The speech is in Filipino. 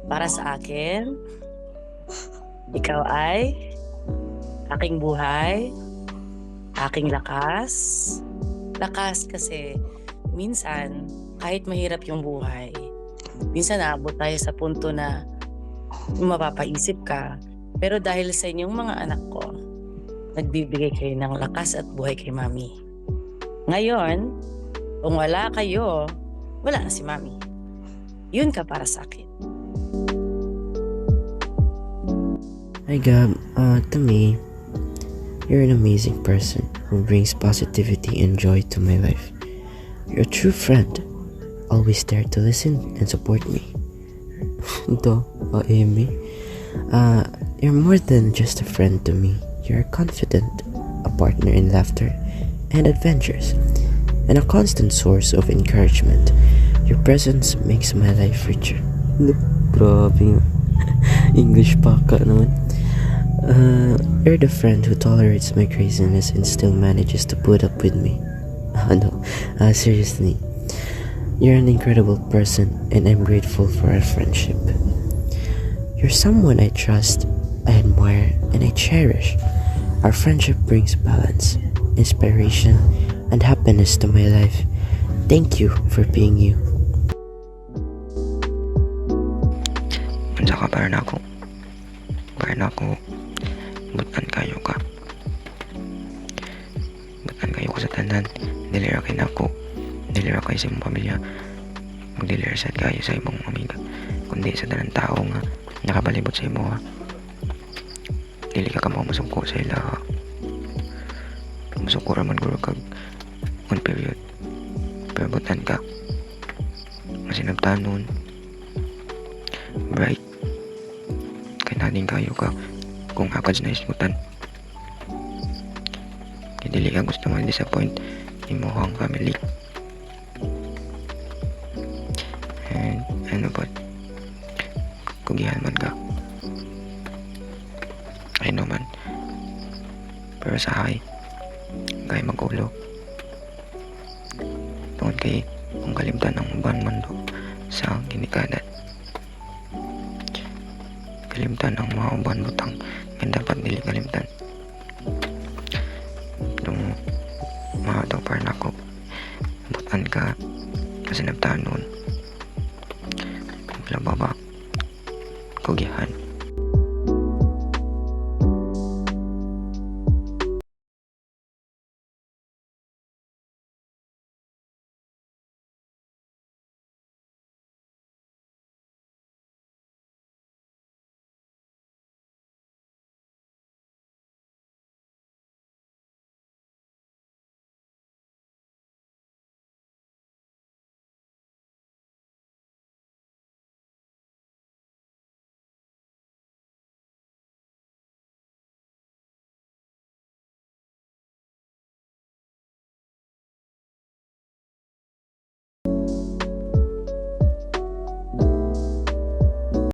Para sa akin, ikaw ay aking buhay, aking lakas. Lakas kasi minsan kahit mahirap yung buhay, minsan naabot tayo sa punto na mapapaisip ka. Pero dahil sa inyong mga anak ko, nagbibigay kayo ng lakas at buhay kay Mami. Ngayon, kung wala kayo, wala na si Mami. Yun ka para sa akin. Hi Gab, to me, you're an amazing person who brings positivity and joy to my life. You're a true friend, always there to listen and support me. Ito, Amy. You're more than just a friend to me. You're a confidant, a partner in laughter and adventures, and a constant source of encouragement. Your presence makes my life richer. Look, grabe. English pa ka naman. You're the friend who tolerates my craziness and still manages to put up with me. Seriously. You're an incredible person and I'm grateful for our friendship. You're someone I trust, I admire, and I cherish. Our friendship brings balance, inspiration, and happiness to my life. Thank you for being you. Unsa ka para nako? Butan kayo ka. Butan kayo ko sa tanan. Dilira kay nako. Dilira kay sa imong pamilya. Magdilira sad kayo sa imong amiga. Kundi sa tanan tao nga nakabalibot sa imo ha. Dili ka mo masungko sa ila. Masungko ra man guro kag on period. Pero butan ka. Masinabtanon. Bright. Kananing kayo ka kung akad na ismutan. Dili ka gusto mag-disappoint imo ang family. And ano ba? Kugihan man ka. I know man. Pero sa hay, kaya mag-ulo. Tungod kay kung kalimtan ng uban man do sa ginikanan. Kalimtan ng mga uban butang nga dapat dili kalimtan. Itong mga ito para nako butan ka kasi nagtanon. Wala ba kugihan.